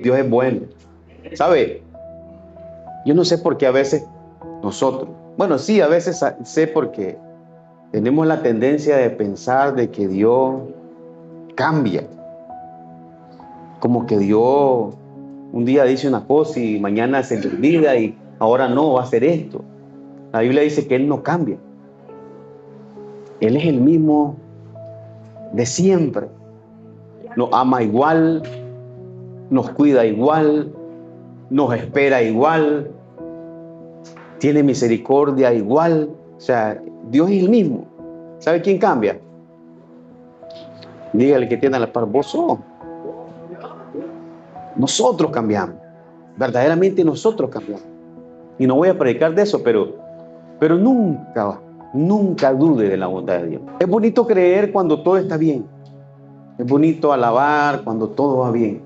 Dios es bueno. ¿Sabe? Yo no sé por qué a veces nosotros, bueno, sí, a veces sé porque tenemos la tendencia de pensar de que Dios cambia. Como que Dios un día dice una cosa y mañana se le olvida y ahora no, va a hacer esto. La Biblia dice que Él no cambia. Él es el mismo de siempre. Nos ama igual, nos cuida igual, nos espera igual, tiene misericordia igual. O sea, Dios es el mismo. ¿Sabe quién cambia? Dígale que tiene la par, vos sos. Nosotros cambiamos. Verdaderamente nosotros cambiamos. Y no voy a predicar de eso, pero nunca dude de la bondad de Dios. Es bonito creer cuando todo está bien. Es bonito alabar cuando todo va bien.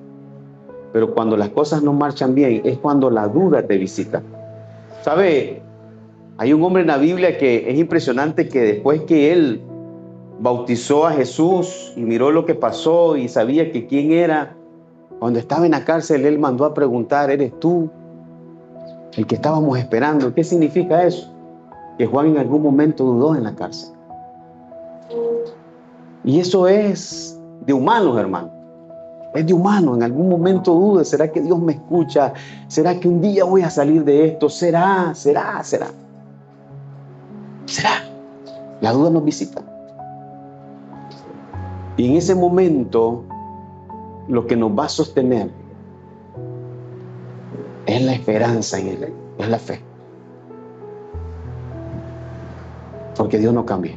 Pero cuando las cosas no marchan bien, es cuando la duda te visita. ¿Sabe? Hay un hombre en la Biblia que es impresionante, que después que él bautizó a Jesús y miró lo que pasó y sabía que quién era, cuando estaba en la cárcel, él mandó a preguntar: ¿eres tú el que estábamos esperando? ¿Qué significa eso? Que Juan en algún momento dudó en la cárcel. Y eso es de humanos, hermano. Es de humano. En algún momento dude: ¿será que Dios me escucha? ¿Será que un día voy a salir de esto? ¿Será? La duda nos visita. Y en ese momento, lo que nos va a sostener es la esperanza en Él, es la fe. Porque Dios no cambia.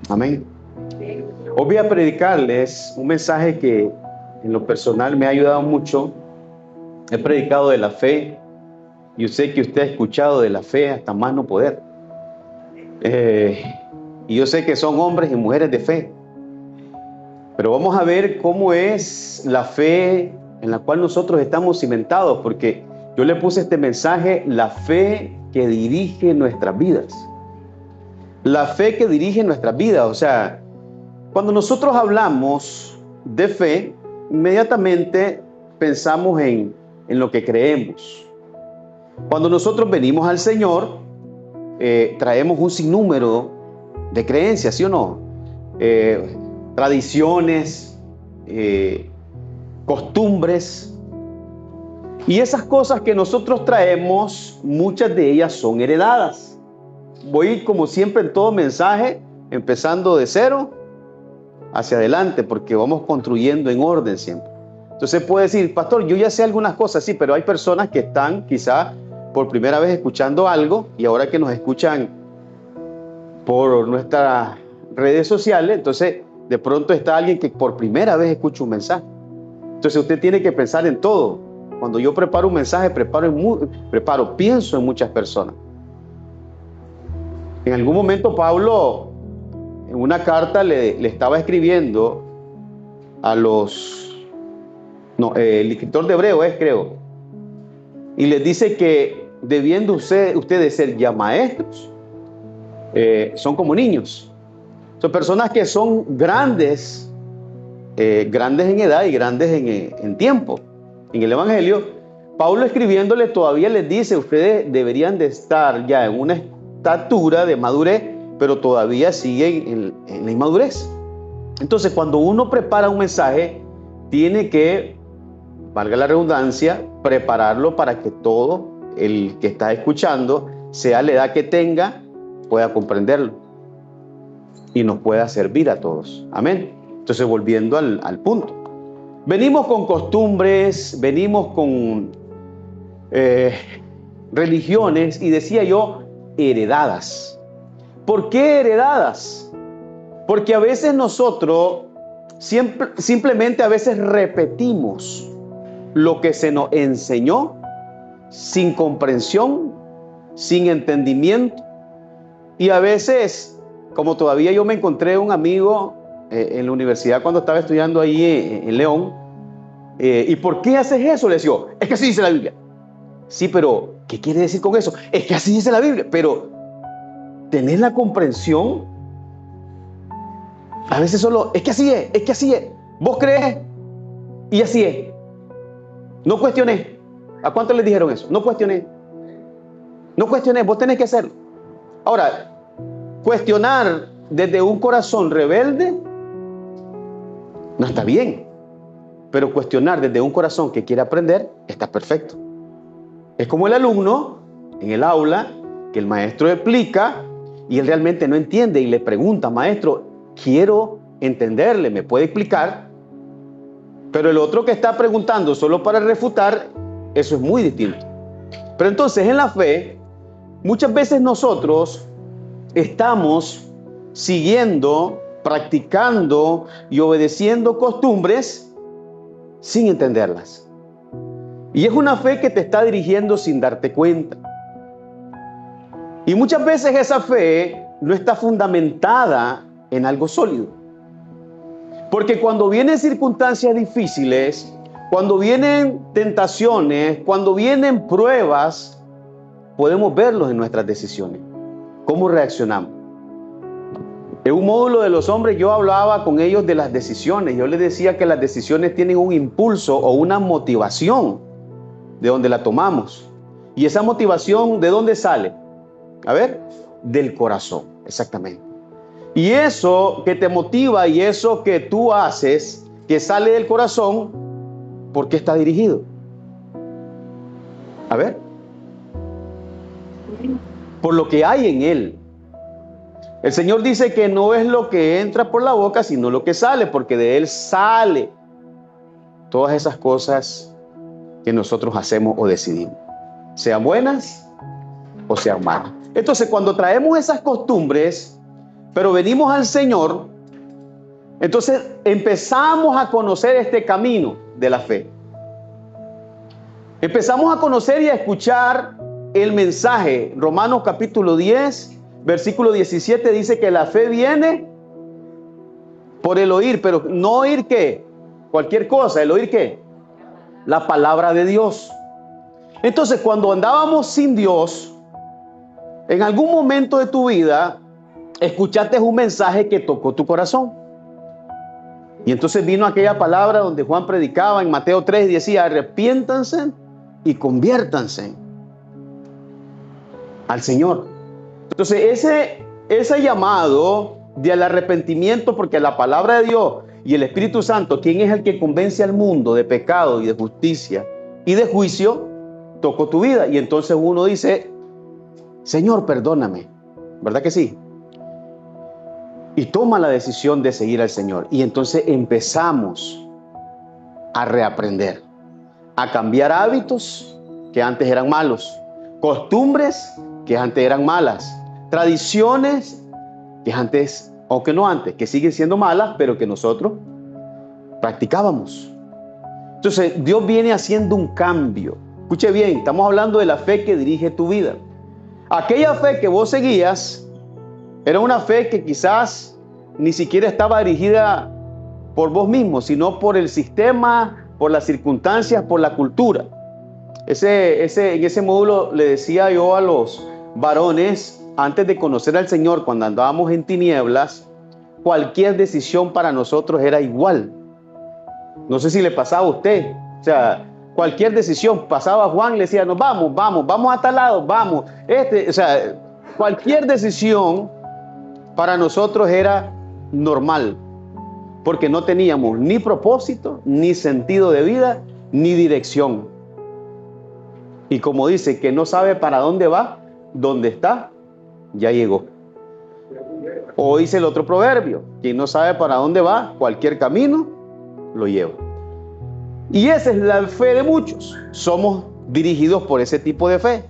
Amén. Hoy voy a predicarles un mensaje que en lo personal me ha ayudado mucho. He predicado de la fe. Yo sé que usted ha escuchado de la fe hasta más no poder. Y yo sé que son hombres y mujeres de fe. Pero vamos a ver cómo es la fe en la cual nosotros estamos cimentados, porque yo le puse este mensaje: la fe que dirige nuestras vidas. La fe que dirige nuestras vidas. O sea, cuando nosotros hablamos de fe, inmediatamente pensamos en lo que creemos. Cuando nosotros venimos al Señor, traemos un sinnúmero de creencias, ¿sí o no? Tradiciones, costumbres. Y esas cosas que nosotros traemos, muchas de ellas son heredadas. Voy, como siempre en todo mensaje, empezando de cero hacia adelante, porque vamos construyendo en orden siempre. Entonces puede decir: pastor, yo ya sé algunas cosas, sí, pero hay personas que están quizá por primera vez escuchando algo, y ahora que nos escuchan por nuestras redes sociales, entonces de pronto está alguien que por primera vez escucha un mensaje. Entonces usted tiene que pensar en todo. Cuando yo preparo un mensaje, pienso en muchas personas. En algún momento Pablo, en una carta, le estaba escribiendo a el escritor de Hebreo creo, y les dice que debiendo ustedes ser ya maestros, son como niños. Son personas que son grandes en edad y grandes en tiempo. En el Evangelio, Pablo, escribiéndole, todavía les dice: ustedes deberían de estar ya en una estatura de madurez, pero todavía siguen en la inmadurez. Entonces, cuando uno prepara un mensaje, tiene que, valga la redundancia, prepararlo para que todo el que está escuchando, sea la edad que tenga, pueda comprenderlo y nos pueda servir a todos. Amén. Entonces, volviendo al punto, venimos con costumbres, venimos con religiones, y decía yo, heredadas. ¿Por qué heredadas? Porque a veces nosotros simplemente a veces repetimos lo que se nos enseñó sin comprensión, sin entendimiento. Y a veces, como todavía yo me encontré un amigo en la universidad cuando estaba estudiando ahí en León, ¿y por qué haces eso? Le decía: es que así dice la Biblia. Sí, pero ¿qué quiere decir con eso? Es que así dice la Biblia. Pero ¿tenés la comprensión? A veces solo, es que así es. ¿Vos crees? Y así es. No cuestioné. ¿A cuántos les dijeron eso? No cuestioné. No cuestioné, vos tenés que hacerlo. Ahora, cuestionar desde un corazón rebelde no está bien. Pero cuestionar desde un corazón que quiere aprender está perfecto. Es como el alumno en el aula que el maestro explica y él realmente no entiende y le pregunta: maestro, quiero entenderle, ¿me puede explicar? Pero el otro que está preguntando solo para refutar, eso es muy distinto. Pero entonces en la fe, muchas veces nosotros estamos siguiendo, practicando y obedeciendo costumbres sin entenderlas. Y es una fe que te está dirigiendo sin darte cuenta. Y muchas veces esa fe no está fundamentada en algo sólido. Porque cuando vienen circunstancias difíciles, cuando vienen tentaciones, cuando vienen pruebas, podemos verlos en nuestras decisiones. ¿Cómo reaccionamos? En un módulo de los hombres yo hablaba con ellos de las decisiones. Yo les decía que las decisiones tienen un impulso o una motivación de donde la tomamos. Y esa motivación, ¿de dónde sale? A ver, del corazón, exactamente. Y eso que te motiva y eso que tú haces, que sale del corazón, ¿por qué está dirigido? A ver. Por lo que hay en él. El Señor dice que no es lo que entra por la boca, sino lo que sale, porque de él sale todas esas cosas que nosotros hacemos o decidimos, sean buenas o sean malas. Entonces, cuando traemos esas costumbres, pero venimos al Señor, entonces empezamos a conocer este camino de la fe. Empezamos a conocer y a escuchar el mensaje. Romanos capítulo 10, versículo 17 dice que la fe viene por el oír, pero no oír ¿qué? Cualquier cosa, ¿el oír qué? La palabra de Dios. Entonces, cuando andábamos sin Dios, en algún momento de tu vida, escuchaste un mensaje que tocó tu corazón. Y entonces vino aquella palabra donde Juan predicaba en Mateo 3 y decía: arrepiéntanse y conviértanse al Señor. Entonces ese llamado del arrepentimiento, porque la palabra de Dios y el Espíritu Santo, quien es el que convence al mundo de pecado y de justicia y de juicio, tocó tu vida. Y entonces uno dice: Señor, perdóname. ¿Verdad que sí? Y toma la decisión de seguir al Señor. Y entonces empezamos a reaprender, a cambiar hábitos que antes eran malos, costumbres que antes eran malas, tradiciones que antes, aunque no antes, que siguen siendo malas, pero que nosotros practicábamos. Entonces Dios viene haciendo un cambio. Escuche bien, estamos hablando de la fe que dirige tu vida. Aquella fe que vos seguías era una fe que quizás ni siquiera estaba dirigida por vos mismo, sino por el sistema, por las circunstancias, por la cultura. En ese módulo le decía yo a los varones, antes de conocer al Señor, cuando andábamos en tinieblas, cualquier decisión para nosotros era igual. No sé si le pasaba a usted. O sea, cualquier decisión, pasaba Juan, le decía: nos vamos a tal lado, vamos. O sea, cualquier decisión para nosotros era normal, porque no teníamos ni propósito, ni sentido de vida, ni dirección. Y como dice, que no sabe para dónde va, dónde está, ya llegó. O dice el otro proverbio: quien no sabe para dónde va, cualquier camino lo lleva. Y esa es la fe de muchos. Somos dirigidos por ese tipo de fe.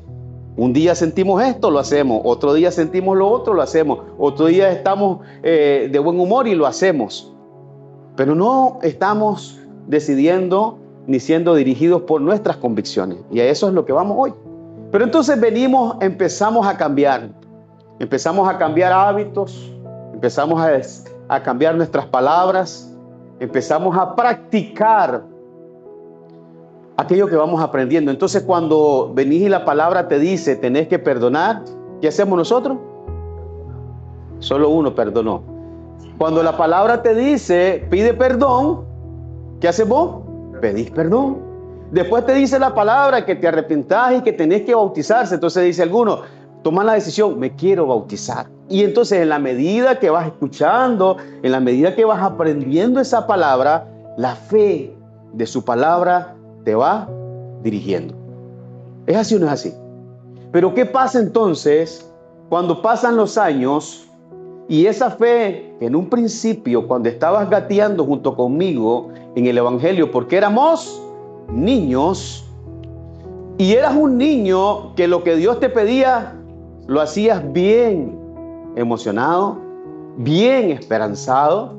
Un día sentimos esto, lo hacemos. Otro día sentimos lo otro, lo hacemos. Otro día estamos de buen humor y lo hacemos. Pero no estamos decidiendo ni siendo dirigidos por nuestras convicciones. Y a eso es lo que vamos hoy. Pero entonces empezamos a cambiar. Empezamos a cambiar hábitos. Empezamos a cambiar nuestras palabras. Empezamos a practicar aquello que vamos aprendiendo. Entonces, cuando venís y la palabra te dice tenés que perdonar, ¿qué hacemos nosotros? Solo uno perdonó. Cuando la palabra te dice pide perdón, ¿qué haces vos? Pedís perdón. Después te dice la palabra que te arrepentás y que tenés que bautizarse. Entonces dice alguno, toma la decisión, me quiero bautizar. Y entonces en la medida que vas escuchando, en la medida que vas aprendiendo esa palabra, la fe de su palabra te va dirigiendo. ¿Es así o no es así? Pero ¿qué pasa entonces cuando pasan los años y esa fe que en un principio, cuando estabas gateando junto conmigo en el Evangelio, porque éramos niños, y eras un niño que lo que Dios te pedía lo hacías bien emocionado, bien esperanzado,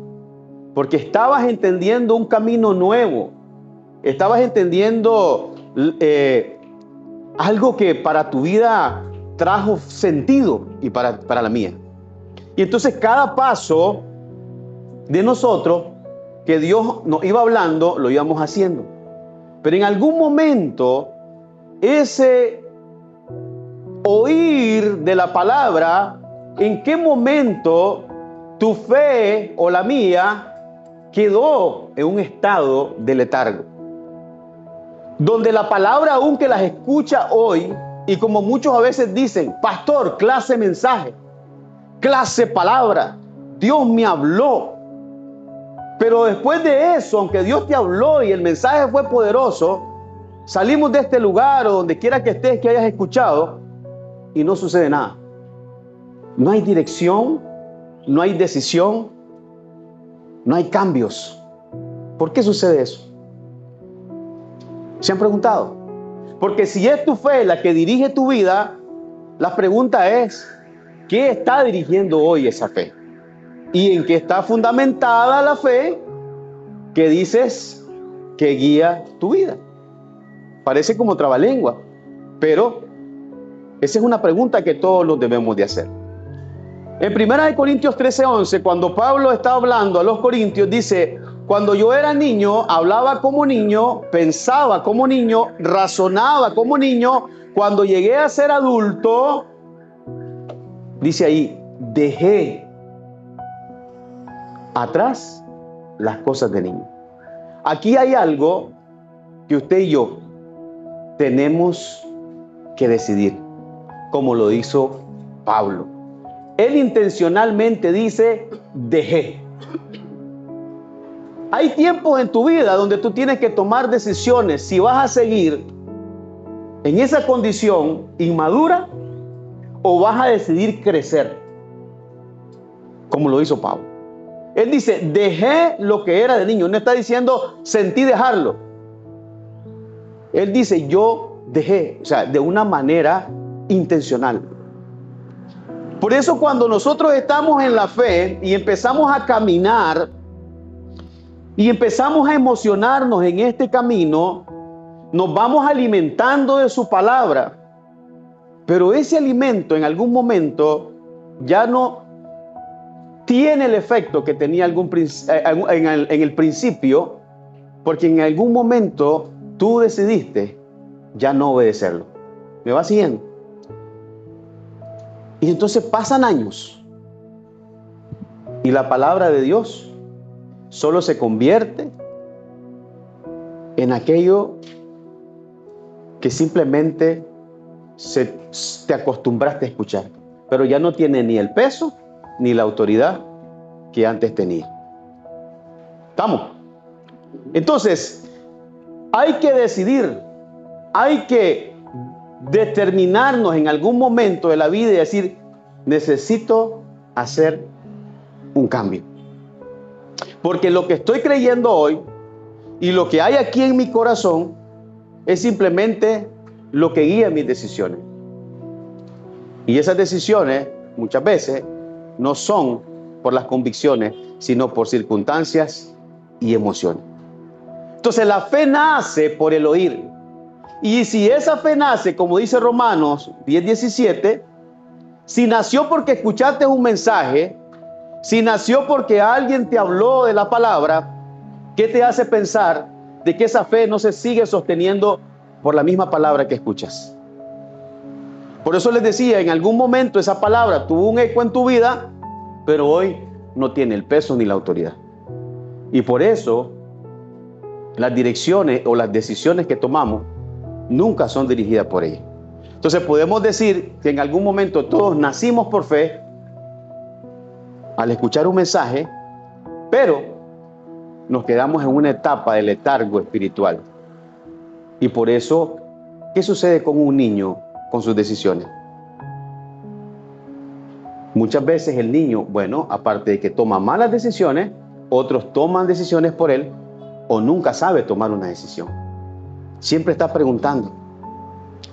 porque estabas entendiendo un camino nuevo, estabas entendiendo algo que para tu vida trajo sentido y para la mía. Y entonces cada paso de nosotros que Dios nos iba hablando, lo íbamos haciendo. Pero en algún momento, ese oír de la palabra, ¿en qué momento tu fe o la mía quedó en un estado de letargo? Donde la palabra, aunque las escucha hoy, y como muchos a veces dicen, pastor, clase mensaje, clase palabra, Dios me habló. Pero después de eso, aunque Dios te habló y el mensaje fue poderoso, salimos de este lugar o donde quiera que estés, que hayas escuchado, y no sucede nada. No hay dirección, no hay decisión, no hay cambios. ¿Por qué sucede eso? ¿Se han preguntado? Porque si es tu fe la que dirige tu vida, la pregunta es, ¿qué está dirigiendo hoy esa fe? ¿Y en qué está fundamentada la fe que dices que guía tu vida? Parece como trabalengua, pero esa es una pregunta que todos nos debemos de hacer. En 1 Corintios 13:11, cuando Pablo está hablando a los corintios, dice, cuando yo era niño, hablaba como niño, pensaba como niño, razonaba como niño. Cuando llegué a ser adulto, dice ahí, dejé atrás las cosas de niño. Aquí hay algo que usted y yo tenemos que decidir, como lo hizo Pablo. Él intencionalmente dice, dejé. Hay tiempos en tu vida donde tú tienes que tomar decisiones si vas a seguir en esa condición inmadura o vas a decidir crecer, como lo hizo Pablo. Él dice, dejé lo que era de niño. No está diciendo, sentí dejarlo. Él dice, yo dejé, o sea, de una manera intencional. Por eso cuando nosotros estamos en la fe y empezamos a caminar y empezamos a emocionarnos en este camino, nos vamos alimentando de su palabra. Pero ese alimento en algún momento ya no tiene el efecto que tenía en el principio, porque en algún momento tú decidiste ya no obedecerlo. ¿Me va siguiendo? Y entonces pasan años y la palabra de Dios solo se convierte en aquello que simplemente te acostumbraste a escuchar, pero ya no tiene ni el peso ni la autoridad que antes tenía. ¿Estamos? Entonces, hay que decidir, hay que determinarnos en algún momento de la vida y decir, necesito hacer un cambio. Porque lo que estoy creyendo hoy y lo que hay aquí en mi corazón es simplemente lo que guía mis decisiones. Y esas decisiones muchas veces no son por las convicciones, sino por circunstancias y emociones. Entonces la fe nace por el oír. Y si esa fe nace, como dice Romanos 10:17, si nació porque escuchaste un mensaje, si nació porque alguien te habló de la palabra, ¿qué te hace pensar de que esa fe no se sigue sosteniendo por la misma palabra que escuchas? Por eso les decía, en algún momento esa palabra tuvo un eco en tu vida, pero hoy no tiene el peso ni la autoridad. Y por eso las direcciones o las decisiones que tomamos nunca son dirigidas por ella. Entonces podemos decir que en algún momento todos nacimos por fe al escuchar un mensaje, pero nos quedamos en una etapa de letargo espiritual. Y por eso, ¿qué sucede con un niño con sus decisiones? Muchas veces el niño, bueno, aparte de que toma malas decisiones, otros toman decisiones por él o nunca sabe tomar una decisión. Siempre está preguntando.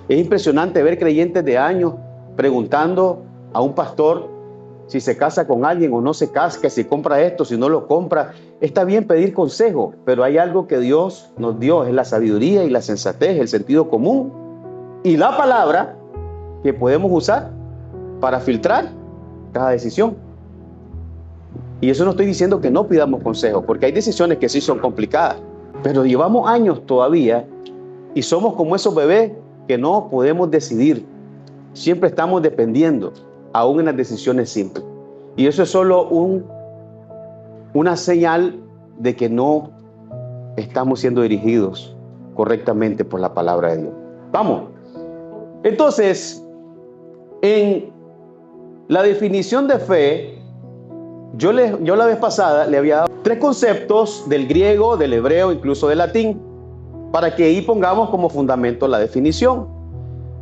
Es impresionante ver creyentes de años preguntando a un pastor si se casa con alguien o no se casa, que si compra esto, si no lo compra. Está bien pedir consejo, pero hay algo que Dios nos dio, es la sabiduría y la sensatez, el sentido común y la palabra que podemos usar para filtrar cada decisión. Y eso no estoy diciendo que no pidamos consejo, porque hay decisiones que sí son complicadas, pero llevamos años todavía y somos como esos bebés que no podemos decidir. Siempre estamos dependiendo, aún en las decisiones simples. Y eso es solo una señal de que no estamos siendo dirigidos correctamente por la palabra de Dios. Vamos. Entonces, en la definición de fe, yo la vez pasada le había dado 3 conceptos del griego, del hebreo, incluso del latín, para que ahí pongamos como fundamento la definición.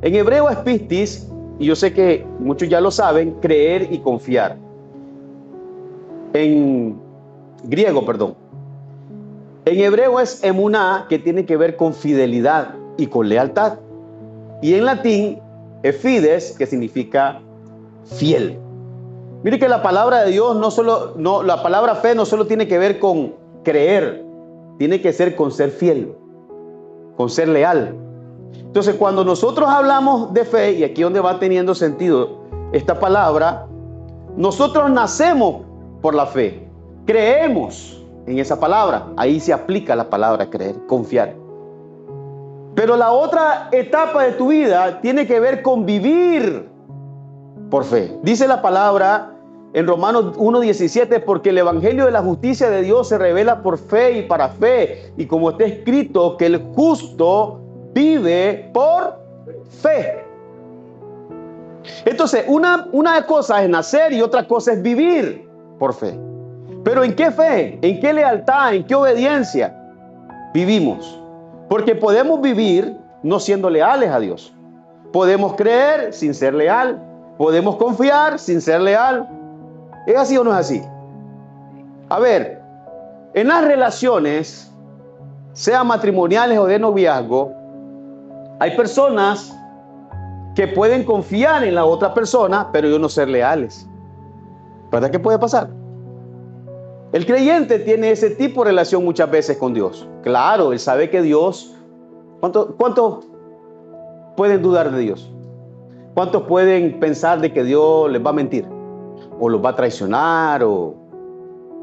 En hebreo es pistis, y yo sé que muchos ya lo saben, creer y confiar. En griego, perdón. En hebreo es emuná, que tiene que ver con fidelidad y con lealtad. Y en latín es fides, que significa fiel. Mire que la palabra de Dios la palabra fe no solo tiene que ver con creer, tiene que ser con ser fiel, con ser leal. Entonces, cuando nosotros hablamos de fe, y aquí es donde va teniendo sentido esta palabra, nosotros nacemos por la fe, creemos en esa palabra, ahí se aplica la palabra creer, confiar. Pero la otra etapa de tu vida tiene que ver con vivir por fe. Dice la palabra en Romanos 1:17, porque el evangelio de la justicia de Dios se revela por fe y para fe, y como está escrito, que el justo vive por fe. Entonces, una cosa es nacer y otra cosa es vivir por fe. Pero ¿en qué fe? ¿En qué lealtad? ¿En qué obediencia vivimos? Porque podemos vivir no siendo leales a Dios. Podemos creer sin ser leal. Podemos confiar sin ser leal. ¿Es así o no es así? A ver, en las relaciones, sean matrimoniales o de noviazgo, hay personas que pueden confiar en la otra persona, pero ellos no ser leales. ¿Verdad que puede pasar? El creyente tiene ese tipo de relación muchas veces con Dios. Claro, él sabe que Dios... ¿Cuántos pueden dudar de Dios? ¿Cuántos pueden pensar de que Dios les va a mentir? ¿O los va a traicionar? ¿O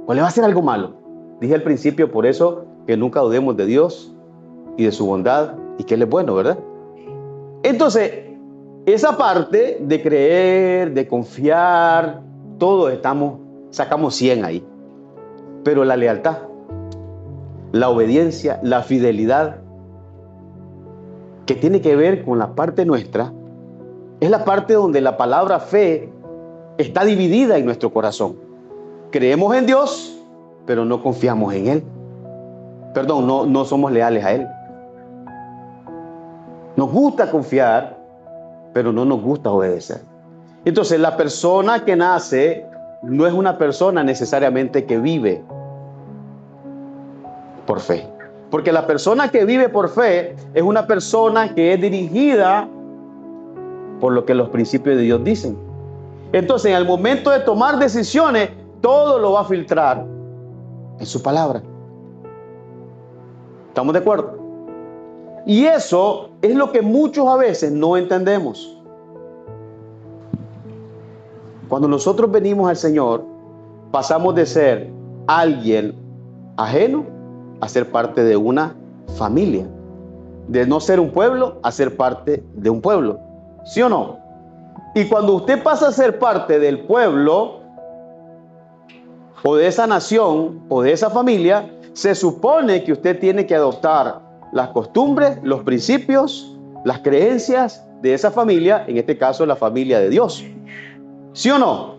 le va a hacer algo malo? Dije al principio, por eso, que nunca dudemos de Dios y de su bondad y que Él es bueno, ¿verdad? Entonces, esa parte de creer, de confiar, todos sacamos 100 ahí. Pero la lealtad, la obediencia, la fidelidad, que tiene que ver con la parte nuestra, es la parte donde la palabra fe está dividida en nuestro corazón. Creemos en Dios, pero no confiamos en Él. Perdón, no somos leales a Él. Nos gusta confiar, pero no nos gusta obedecer. Entonces, la persona que nace no es una persona necesariamente que vive por fe. Porque la persona que vive por fe es una persona que es dirigida por lo que los principios de Dios dicen. Entonces, en el momento de tomar decisiones, todo lo va a filtrar en su palabra. ¿Estamos de acuerdo? Y eso es lo que muchos a veces no entendemos. Cuando nosotros venimos al Señor, pasamos de ser alguien ajeno a ser parte de una familia. De no ser un pueblo a ser parte de un pueblo. ¿Sí o no? Y cuando usted pasa a ser parte del pueblo, o de esa nación, o de esa familia, Se supone que usted tiene que adoptar las costumbres, los principios, las creencias de esa familia, en este caso la familia de Dios. ¿Sí o no?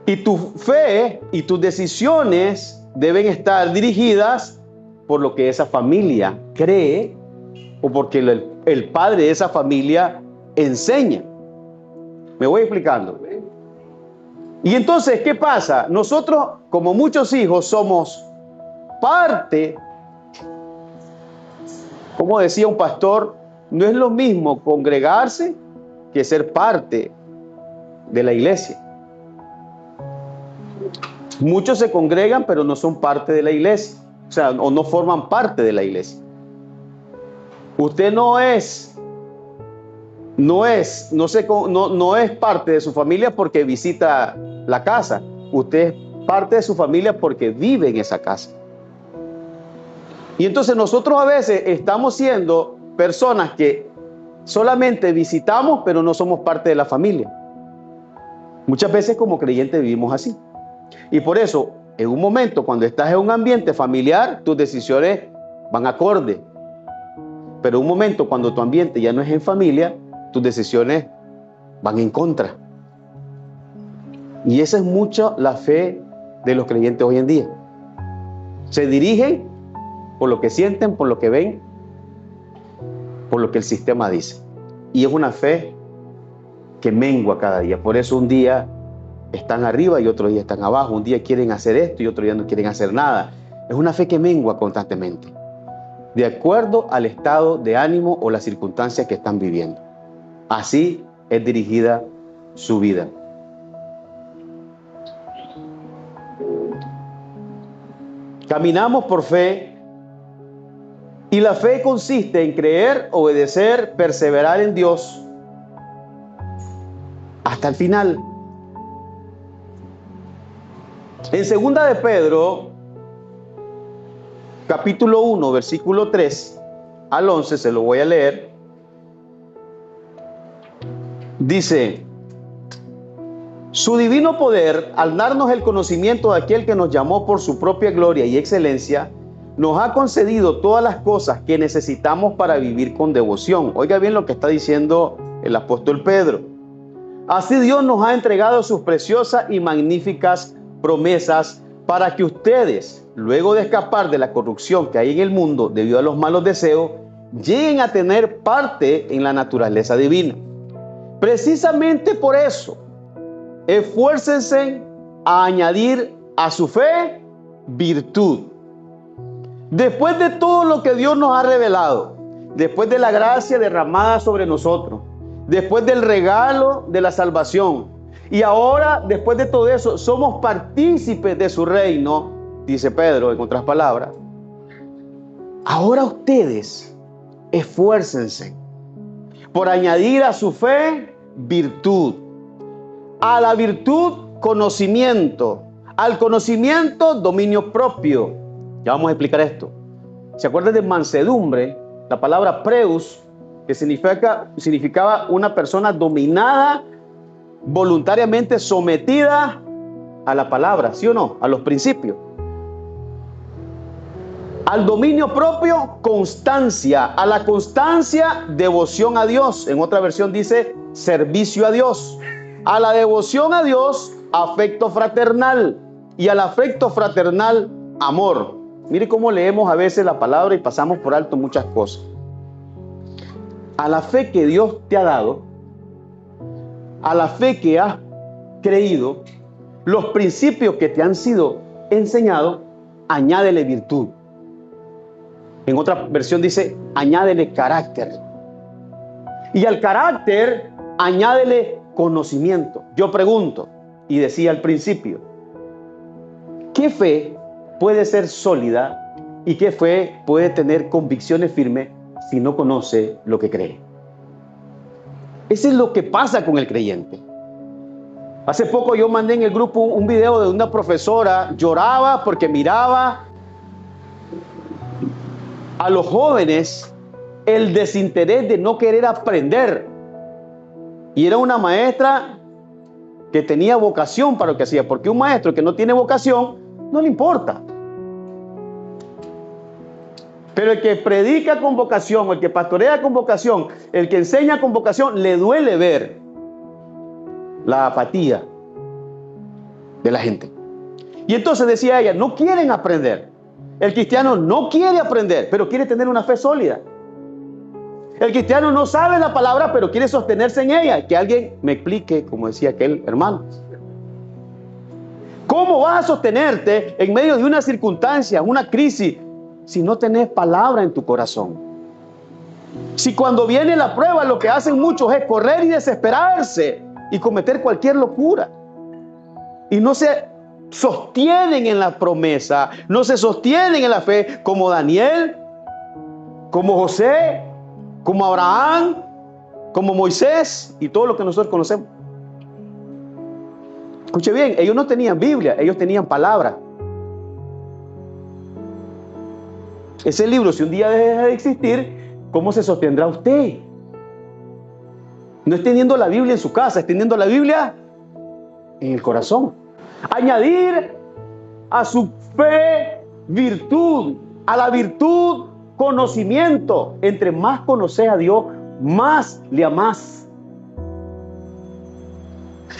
Y tu fe y tus decisiones deben estar dirigidas por lo que esa familia cree o porque el padre de esa familia enseña. Me voy explicando. Y entonces, ¿qué pasa? Nosotros, como muchos hijos, somos parte, como decía un pastor, no es lo mismo congregarse que ser parte de la iglesia. Muchos se congregan, pero no son parte de la iglesia. O sea, o no forman parte de la iglesia. Usted no es parte de su familia porque visita la casa. Usted es parte de su familia porque vive en esa casa. Y entonces nosotros a veces estamos siendo personas que solamente visitamos, pero no somos parte de la familia. Muchas veces como creyentes vivimos así. Y por eso, en un momento, cuando estás en un ambiente familiar, tus decisiones van acorde. Pero en un momento, cuando tu ambiente ya no es en familia, tus decisiones van en contra. Y esa es mucho la fe de los creyentes hoy en día. Se dirigen por lo que sienten, por lo que ven, por lo que el sistema dice. Y es una fe que mengua cada día. Por eso un día están arriba y otro día están abajo. Un día quieren hacer esto y otro día no quieren hacer nada. Es una fe que mengua constantemente, de acuerdo al estado de ánimo o las circunstancias que están viviendo. Así es dirigida su vida. Caminamos por fe y la fe consiste en creer, obedecer, perseverar en Dios hasta el final. En segunda de Pedro, capítulo 1, versículo 3 al 11, se lo voy a leer. Dice: su divino poder, al darnos el conocimiento de aquel que nos llamó por su propia gloria y excelencia, nos ha concedido todas las cosas que necesitamos para vivir con devoción. Oiga bien lo que está diciendo el apóstol Pedro. Así Dios nos ha entregado sus preciosas y magníficas promesas para que ustedes, luego de escapar de la corrupción que hay en el mundo debido a los malos deseos, lleguen a tener parte en la naturaleza divina. Precisamente por eso, esfuércense a añadir a su fe virtud. Después de todo lo que Dios nos ha revelado, después de la gracia derramada sobre nosotros, después del regalo de la salvación, y ahora, después de todo eso, somos partícipes de su reino, dice Pedro en otras palabras. Ahora ustedes esfuércense por añadir a su fe virtud, a la virtud conocimiento, al conocimiento dominio propio. Ya vamos a explicar esto. ¿Se acuerdan de mansedumbre? La palabra preus, que significaba una persona dominada, voluntariamente sometida a la palabra, ¿sí o no? A los principios. Al dominio propio, constancia. A la constancia, devoción a Dios. En otra versión dice servicio a Dios. A la devoción a Dios, afecto fraternal. Y al afecto fraternal, amor. Mire cómo leemos a veces la palabra y pasamos por alto muchas cosas. A la fe que Dios te ha dado, a la fe que has creído, los principios que te han sido enseñados, añádele virtud. En otra versión dice, añádele carácter. Y al carácter, añádele conocimiento. Yo pregunto, y decía al principio, ¿qué fe puede ser sólida y qué fe puede tener convicciones firmes si no conoce lo que cree? Eso es lo que pasa con el creyente. Hace poco yo mandé en el grupo un video de una profesora, lloraba porque miraba a los jóvenes el desinterés de no querer aprender. Y era una maestra que tenía vocación para lo que hacía, porque un maestro que no tiene vocación no le importa. Pero el que predica con vocación, el que pastorea con vocación, el que enseña con vocación, le duele ver la apatía de la gente. Y entonces decía ella, no quieren aprender. El cristiano no quiere aprender, pero quiere tener una fe sólida. El cristiano no sabe la palabra, pero quiere sostenerse en ella. Que alguien me explique, como decía aquel hermano. ¿Cómo vas a sostenerte en medio de una circunstancia, una crisis, si no tenés palabra en tu corazón? Si cuando viene la prueba lo que hacen muchos es correr y desesperarse y cometer cualquier locura. Y no se sostienen en la promesa, no se sostienen en la fe como Daniel, como José, como Abraham, como Moisés y todo lo que nosotros conocemos. Escuche bien, ellos no tenían Biblia, ellos tenían palabra. Ese libro, si un día deja de existir, ¿cómo se sostendrá usted? No es teniendo la Biblia en su casa, es teniendo la Biblia en el corazón. Añadir a su fe virtud, a la virtud conocimiento. Entre más conoces a Dios, más le amás.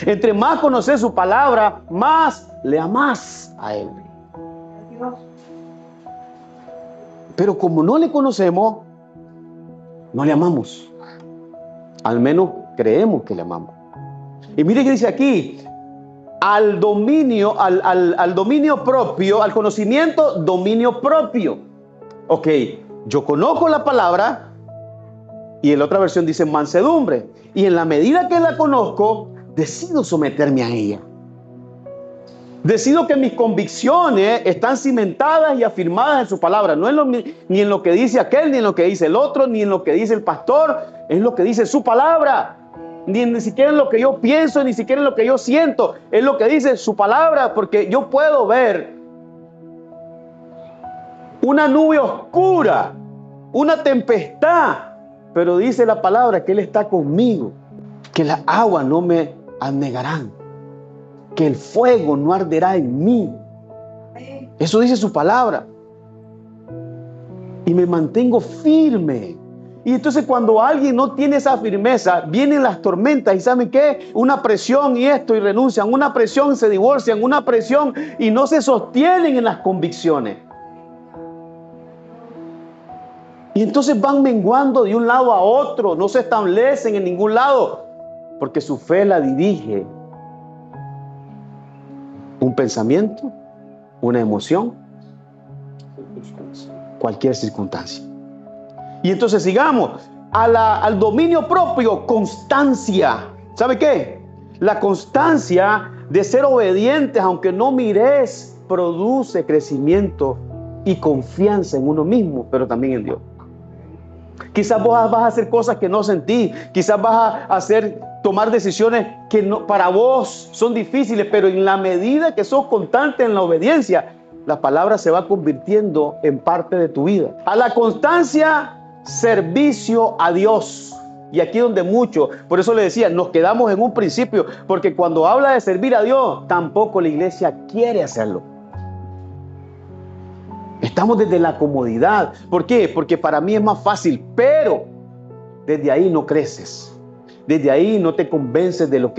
Entre más conoces su palabra, más le amás a Él. Pero como no le conocemos, no le amamos. Al menos creemos que le amamos. Y mire que dice aquí, al dominio, al dominio propio, al conocimiento, dominio propio. Ok, yo conozco la palabra y en la otra versión dice mansedumbre. Y en la medida que la conozco, decido someterme a ella. Decido que mis convicciones están cimentadas y afirmadas en su palabra. No es ni en lo que dice aquel, ni en lo que dice el otro, ni en lo que dice el pastor. Es lo que dice su palabra. Ni siquiera en lo que yo pienso, ni siquiera en lo que yo siento. Es lo que dice su palabra, porque yo puedo ver una nube oscura, una tempestad, pero dice la palabra que Él está conmigo, que las aguas no me anegarán, que el fuego no arderá en mí. Eso dice su palabra. Y me mantengo firme. Y entonces cuando alguien no tiene esa firmeza, vienen las tormentas y ¿saben qué? Una presión y esto y renuncian, una presión se divorcian, una presión y no se sostienen en las convicciones. Y entonces van menguando de un lado a otro, no se establecen en ningún lado, porque su fe la dirige un pensamiento, una emoción, cualquier circunstancia. Y entonces sigamos al dominio propio, constancia. ¿Sabe qué? La constancia de ser obedientes, aunque no mires, produce crecimiento y confianza en uno mismo, pero también en Dios. Quizás vos vas a hacer cosas que no sentís, quizás vas a tomar decisiones que no, para vos son difíciles, pero en la medida que sos constante en la obediencia, la palabra se va convirtiendo en parte de tu vida. A la constancia, servicio a Dios. Y aquí donde mucho, por eso le decía, nos quedamos en un principio, porque cuando habla de servir a Dios, tampoco la iglesia quiere hacerlo. Estamos desde la comodidad. ¿Por qué? Porque para mí es más fácil, pero desde ahí no creces. Desde ahí no te convences de lo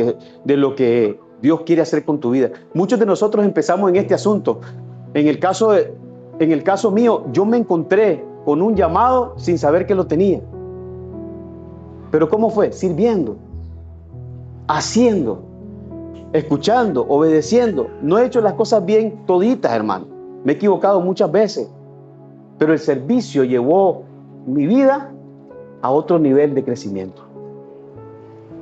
que Dios quiere hacer con tu vida. Muchos de nosotros empezamos en este asunto. En el caso mío, yo me encontré con un llamado sin saber que lo tenía. Pero ¿cómo fue? Sirviendo, haciendo, escuchando, obedeciendo. No he hecho las cosas bien toditas, hermano. Me he equivocado muchas veces. Pero el servicio llevó mi vida a otro nivel de crecimiento.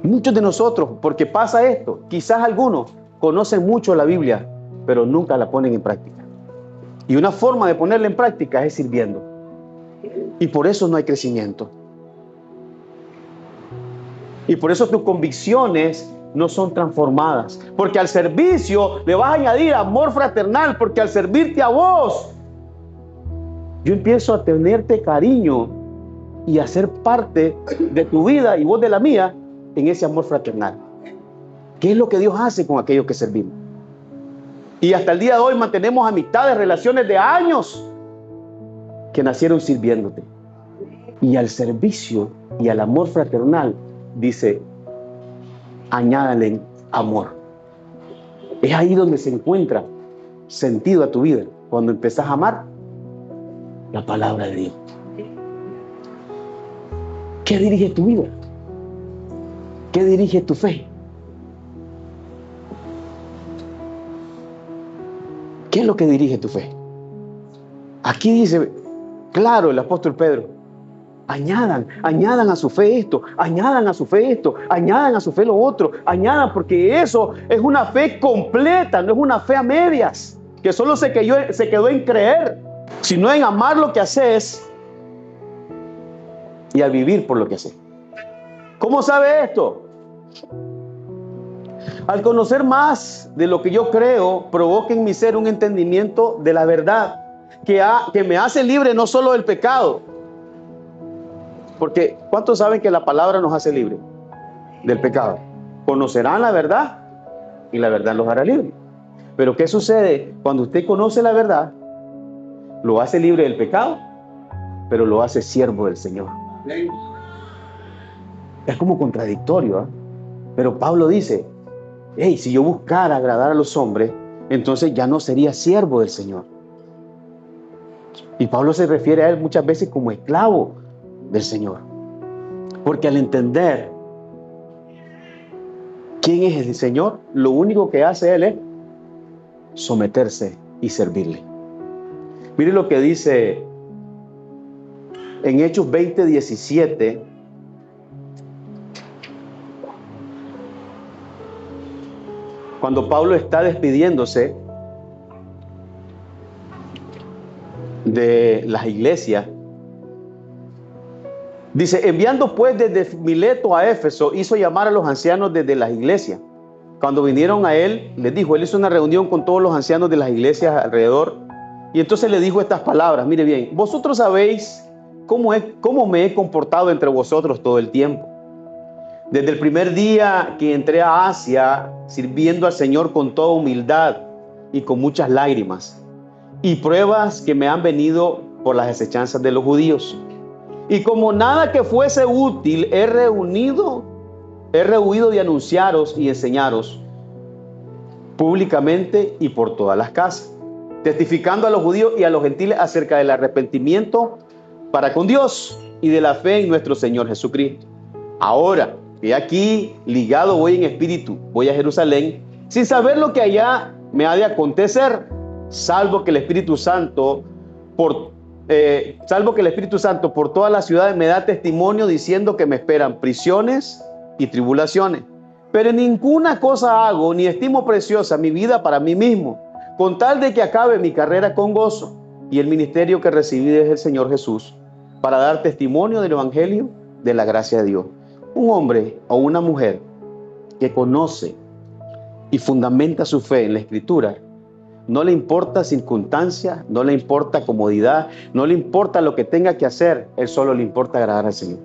Muchos de nosotros, porque pasa esto, quizás algunos conocen mucho la Biblia, pero nunca la ponen en práctica. Y una forma de ponerla en práctica es sirviendo. Y por eso no hay crecimiento. Y por eso tus convicciones no son transformadas. Porque al servicio le vas a añadir amor fraternal, porque al servirte a vos, yo empiezo a tenerte cariño y a ser parte de tu vida y vos de la mía en ese amor fraternal. ¿Qué es lo que Dios hace con aquellos que servimos? Y hasta el día de hoy mantenemos amistades, relaciones de años. que nacieron sirviéndote. Y al servicio y al amor fraternal, dice, añádale amor. Es ahí donde se encuentra sentido a tu vida, cuando empezás a amar la palabra de Dios. ¿Qué dirige tu vida? ¿Qué dirige tu fe? ¿Qué es lo que dirige tu fe? Aquí dice, claro, el apóstol Pedro, añadan a su fe esto, añadan a su fe esto, añadan a su fe lo otro, añadan, porque eso es una fe completa, no es una fe a medias, que solo se quedó en creer, sino en amar lo que haces y a vivir por lo que haces. ¿Cómo sabe esto? Al conocer más de lo que yo creo, provoca en mi ser un entendimiento de la verdad, que me hace libre no solo del pecado. Porque ¿cuántos saben que la palabra nos hace libre del pecado? Conocerán la verdad y la verdad los hará libre. Pero ¿qué sucede cuando usted conoce la verdad? Lo hace libre del pecado, pero lo hace siervo del Señor. Es como contradictorio, ¿eh? Pero Pablo dice, hey, si yo buscara agradar a los hombres, entonces ya no sería siervo del Señor. Y Pablo se refiere a él muchas veces como esclavo del Señor. Porque al entender quién es el Señor, lo único que hace él es someterse y servirle. Mire lo que dice en Hechos 20:17. Cuando Pablo está despidiéndose de las iglesias, dice, enviando pues desde Mileto a Éfeso, hizo llamar a los ancianos desde las iglesias. Cuando vinieron a él, les dijo, él hizo una reunión con todos los ancianos de las iglesias alrededor, y entonces le dijo estas palabras, mire bien, vosotros sabéis cómo me he comportado entre vosotros todo el tiempo. Desde el primer día que entré a Asia, sirviendo al Señor con toda humildad y con muchas lágrimas, y pruebas que me han venido por las asechanzas de los judíos. Y como nada que fuese útil, he rehuido de anunciaros y enseñaros públicamente y por todas las casas, testificando a los judíos y a los gentiles acerca del arrepentimiento para con Dios y de la fe en nuestro Señor Jesucristo. Ahora, que aquí ligado voy en espíritu, voy a Jerusalén, sin saber lo que allá me ha de acontecer, salvo que el Espíritu Santo por todas las ciudades me da testimonio diciendo que me esperan prisiones y tribulaciones. Pero en ninguna cosa hago ni estimo preciosa mi vida para mí mismo, con tal de que acabe mi carrera con gozo y el ministerio que recibí desde el Señor Jesús, para dar testimonio del Evangelio de la gracia de Dios. Un hombre o una mujer que conoce y fundamenta su fe en la Escritura, no le importa circunstancia, no le importa comodidad, no le importa lo que tenga que hacer, él solo le importa agradar al Señor.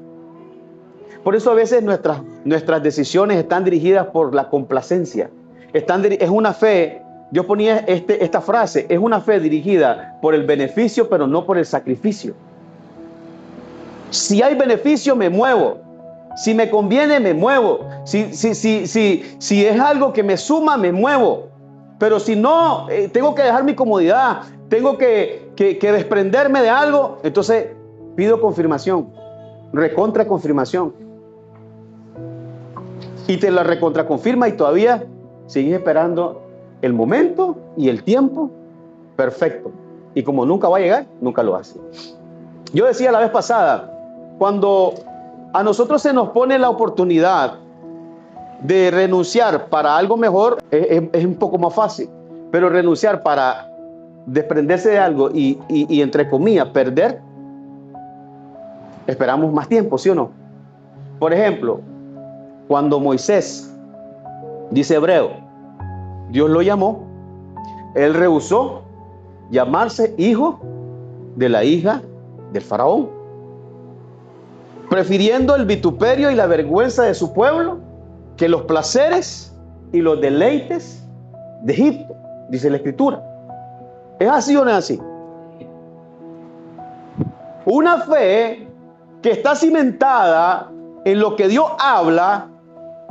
Por eso a veces nuestras decisiones están dirigidas por la complacencia. Es una fe, yo ponía esta frase, es una fe dirigida por el beneficio, pero no por el sacrificio. Si hay beneficio, me muevo. Si me conviene, me muevo. Si es algo que me suma, me muevo. Pero si no, tengo que dejar mi comodidad, tengo que desprenderme de algo, entonces pido confirmación, recontra confirmación. Y te la recontra confirma y todavía sigues esperando el momento y el tiempo perfecto. Y como nunca va a llegar, nunca lo hace. Yo decía la vez pasada, cuando a nosotros se nos pone la oportunidad de renunciar para algo mejor, es un poco más fácil. Pero renunciar para desprenderse de algo y entre comillas, perder, esperamos más tiempo, ¿sí o no? Por ejemplo, cuando Moisés, dice Hebreo, Dios lo llamó, él rehusó llamarse hijo de la hija del faraón, prefiriendo el vituperio y la vergüenza de su pueblo que los placeres y los deleites de Egipto, dice la Escritura. ¿Es así o no es así? Una fe que está cimentada en lo que Dios habla,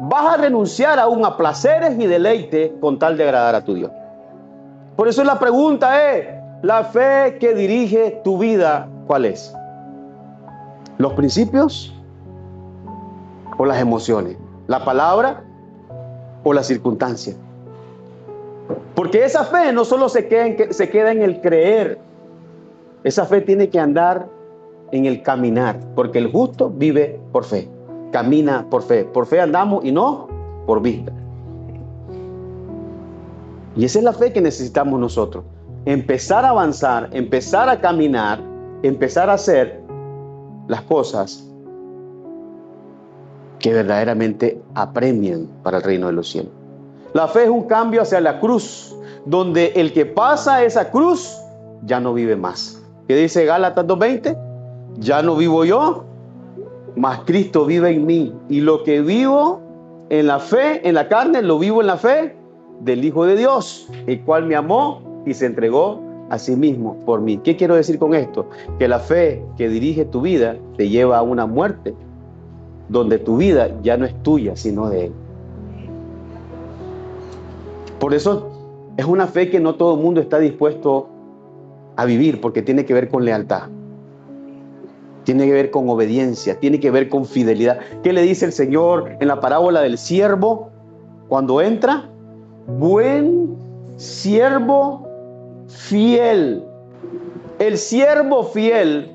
vas a renunciar aún a placeres y deleites con tal de agradar a tu Dios. Por eso la pregunta es, la fe que dirige tu vida, ¿cuál es? ¿Los principios o las emociones? ¿La palabra o la circunstancia? Porque esa fe no solo se queda en el creer, esa fe tiene que andar en el caminar, porque el justo vive por fe, camina por fe. Por fe andamos y no por vista. Y esa es la fe que necesitamos nosotros. Empezar a avanzar, empezar a caminar, empezar a hacer las cosas que verdaderamente apremian para el reino de los cielos. La fe es un cambio hacia la cruz, donde el que pasa esa cruz ya no vive más. ¿Qué dice Gálatas 2:20? Ya no vivo yo, mas Cristo vive en mí. Y lo que vivo en la fe, en la carne, lo vivo en la fe del Hijo de Dios, el cual me amó y se entregó a sí mismo por mí. ¿Qué quiero decir con esto? Que la fe que dirige tu vida te lleva a una muerte donde tu vida ya no es tuya, sino de Él. Por eso es una fe que no todo el mundo está dispuesto a vivir, porque tiene que ver con lealtad, tiene que ver con obediencia, tiene que ver con fidelidad. ¿Qué le dice el Señor en la parábola del siervo cuando entra? Buen siervo fiel. El siervo fiel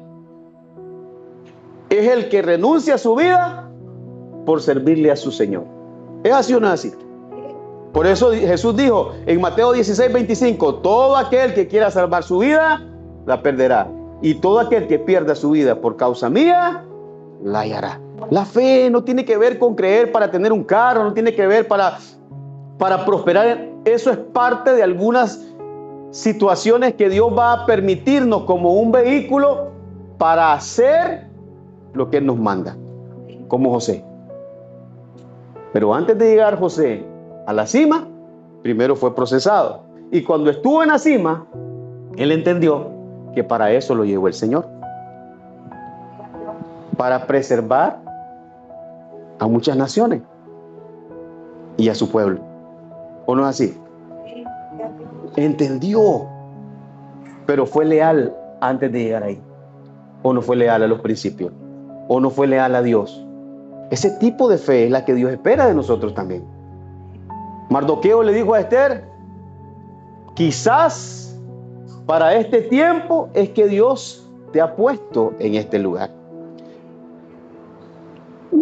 es el que renuncia a su vida por servirle a su Señor. ¿Es así o no es así? Por eso Jesús dijo en Mateo 16:25, todo aquel que quiera salvar su vida, la perderá. Y todo aquel que pierda su vida por causa mía, la hallará. La fe no tiene que ver con creer para tener un carro, no tiene que ver para prosperar. Eso es parte de algunas situaciones que Dios va a permitirnos como un vehículo para hacer lo que Él nos manda, como José. Pero antes de llegar José a la cima, primero fue procesado. Y cuando estuvo en la cima, él entendió que para eso lo llevó el Señor. Para preservar a muchas naciones y a su pueblo. ¿O no es así? Entendió, pero fue leal antes de llegar ahí. ¿O no fue leal a los principios? ¿O no fue leal a Dios? Ese tipo de fe es la que Dios espera de nosotros también. Mardoqueo le dijo a Esther, quizás para este tiempo es que Dios te ha puesto en este lugar.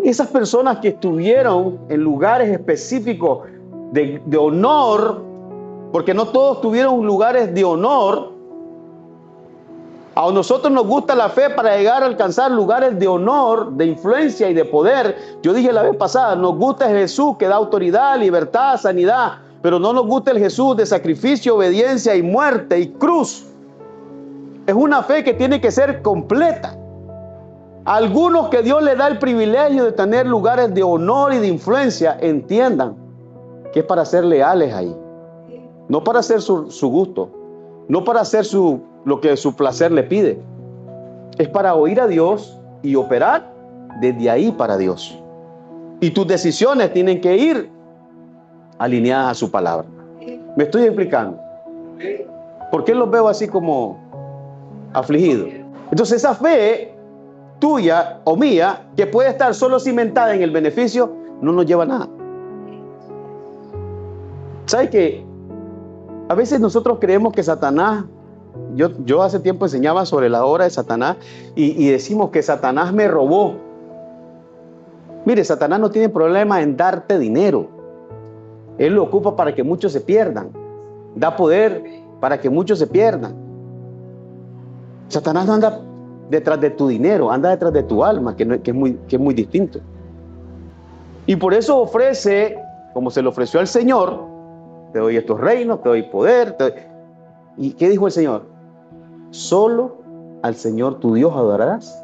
Esas personas que estuvieron en lugares específicos de honor, porque no todos tuvieron lugares de honor. A nosotros nos gusta la fe para llegar a alcanzar lugares de honor, de influencia y de poder. Yo dije la vez pasada, nos gusta el Jesús que da autoridad, libertad, sanidad, pero no nos gusta el Jesús de sacrificio, obediencia y muerte y cruz. Es una fe que tiene que ser completa. Algunos que Dios les da el privilegio de tener lugares de honor y de influencia, entiendan que es para ser leales ahí. No para hacer su gusto, no para hacer lo que su placer le pide. Es para oír a Dios y operar desde ahí para Dios. Y tus decisiones tienen que ir alineadas a su palabra. ¿Me estoy explicando? ¿Por qué los veo así como afligidos? Entonces esa fe tuya o mía, que puede estar solo cimentada en el beneficio, no nos lleva a nada. ¿Sabes qué? A veces nosotros creemos que Satanás, yo hace tiempo enseñaba sobre la obra de Satanás y decimos que Satanás me robó. Mire, Satanás no tiene problema en darte dinero. Él lo ocupa para que muchos se pierdan. Da poder para que muchos se pierdan. Satanás no anda detrás de tu dinero, anda detrás de tu alma, que es muy distinto. Y por eso ofrece, como se le ofreció al Señor, te doy estos reinos, te doy poder. ¿Y qué dijo el Señor? Solo al Señor tu Dios adorarás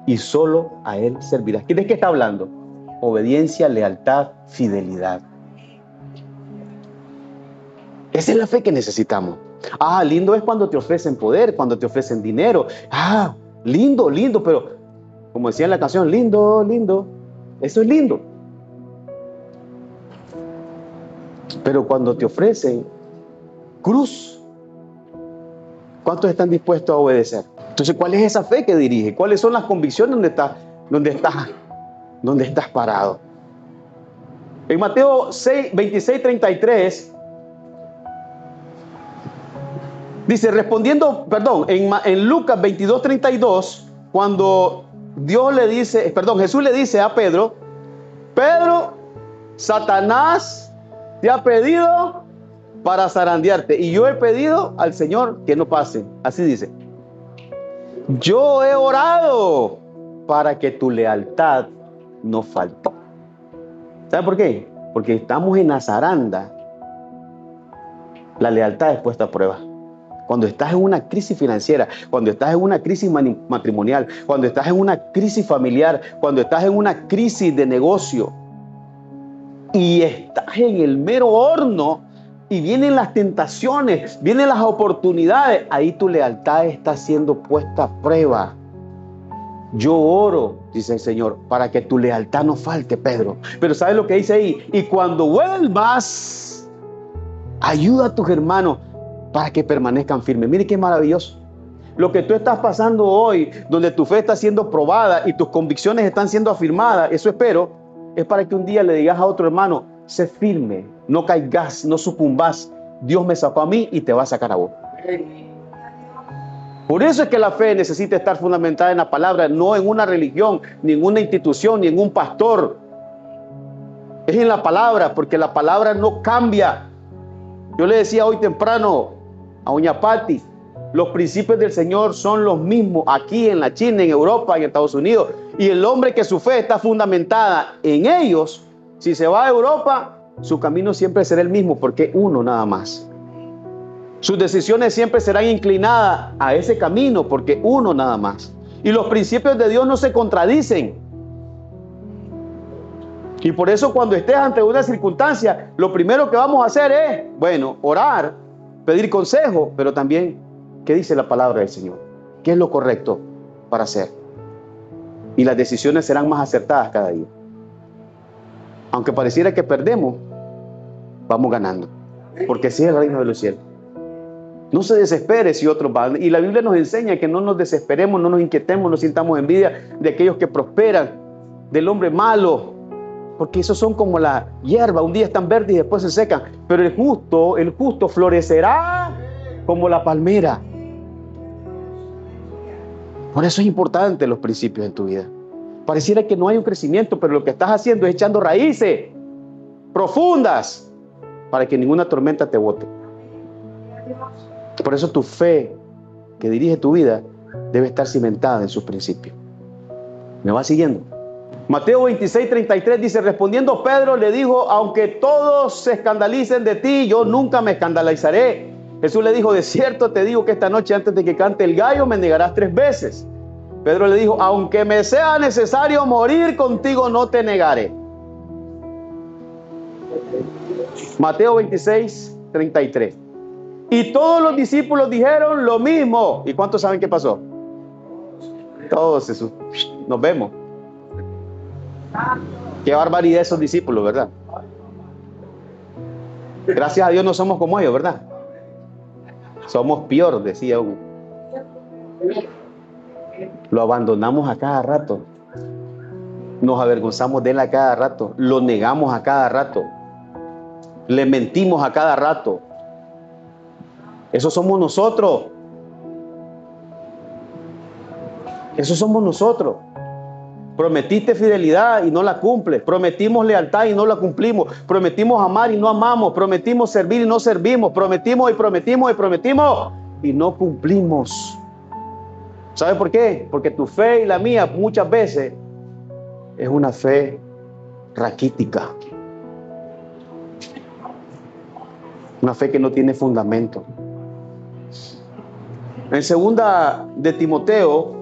y solo a Él servirás. ¿De qué está hablando? Obediencia, lealtad, fidelidad. Esa es la fe que necesitamos. Lindo es cuando te ofrecen poder, cuando te ofrecen dinero. Lindo, lindo, pero como decía en la canción, lindo, lindo. Eso es lindo. Pero cuando te ofrecen cruz, ¿cuántos están dispuestos a obedecer? Entonces, ¿cuál es esa fe que dirige? ¿Cuáles son las convicciones donde estás parado? En Mateo 26:33 dice, en Lucas 22:32, cuando Jesús le dice a Pedro, Pedro, Satanás te ha pedido para zarandearte, y yo he pedido al Señor que no pase. Así dice. Yo he orado para que tu lealtad no falte. ¿Sabe por qué? Porque estamos en la zaranda. La lealtad es puesta a prueba. Cuando estás en una crisis financiera, cuando estás en una crisis matrimonial, cuando estás en una crisis familiar, cuando estás en una crisis de negocio y estás en el mero horno y vienen las tentaciones, vienen las oportunidades, ahí tu lealtad está siendo puesta a prueba. Yo oro, dice el Señor, para que tu lealtad no falte, Pedro. Pero ¿sabes lo que dice ahí? Y cuando vuelvas, ayuda a tus hermanos para que permanezcan firmes. Mire qué maravilloso. Lo que tú estás pasando hoy, donde tu fe está siendo probada y tus convicciones están siendo afirmadas, eso espero, es para que un día le digas a otro hermano, sé firme, no caigas, no sucumbas. Dios me sacó a mí y te va a sacar a vos. Por eso es que la fe necesita estar fundamentada en la palabra, no en una religión, ni en una institución, ni en un pastor. Es en la palabra, porque la palabra no cambia. Yo le decía hoy temprano a doña Patti, los principios del Señor son los mismos aquí en la China, en Europa, en Estados Unidos. Y el hombre que su fe está fundamentada en ellos, si se va a Europa, su camino siempre será el mismo, porque uno nada más. Sus decisiones siempre serán inclinadas a ese camino, porque uno nada más. Y los principios de Dios no se contradicen. Y por eso cuando estés ante una circunstancia, lo primero que vamos a hacer es, orar, pedir consejo, pero también, ¿qué dice la palabra del Señor? ¿Qué es lo correcto para hacer? Y las decisiones serán más acertadas cada día. Aunque pareciera que perdemos, vamos ganando. Porque así es el reino de los cielos. No se desespere si otros van. Y la Biblia nos enseña que no nos desesperemos, no nos inquietemos, no sintamos envidia de aquellos que prosperan, del hombre malo. Porque esos son como la hierba, un día están verdes y después se secan. Pero el justo florecerá como la palmera. Por eso es importante los principios en tu vida. Pareciera que no hay un crecimiento, pero lo que estás haciendo es echando raíces profundas para que ninguna tormenta te bote. Por eso tu fe que dirige tu vida debe estar cimentada en sus principios. ¿Me va siguiendo? Mateo 26:33 dice, respondiendo Pedro le dijo, aunque todos se escandalicen de ti, yo nunca me escandalizaré. Jesús le dijo, de cierto te digo que esta noche antes de que cante el gallo me negarás 3 veces. Pedro le dijo, aunque me sea necesario morir contigo, no te negaré. Mateo 26:33. Y todos los discípulos dijeron lo mismo. ¿Y cuántos saben qué pasó? Todos esos. Nos vemos. Qué barbaridad esos discípulos, ¿verdad? Gracias a Dios no somos como ellos, ¿verdad? Somos peor, decía uno. Lo abandonamos a cada rato. Nos avergonzamos de él a cada rato. Lo negamos a cada rato. Le mentimos a cada rato. Eso somos nosotros. Eso somos nosotros. Prometiste fidelidad y no la cumples. Prometimos lealtad y no la cumplimos. Prometimos amar y no amamos. Prometimos servir y no servimos. Prometimos y prometimos y prometimos y no cumplimos. ¿Sabe por qué? Porque tu fe y la mía muchas veces es una fe raquítica. Una fe que no tiene fundamento. En 2 de Timoteo,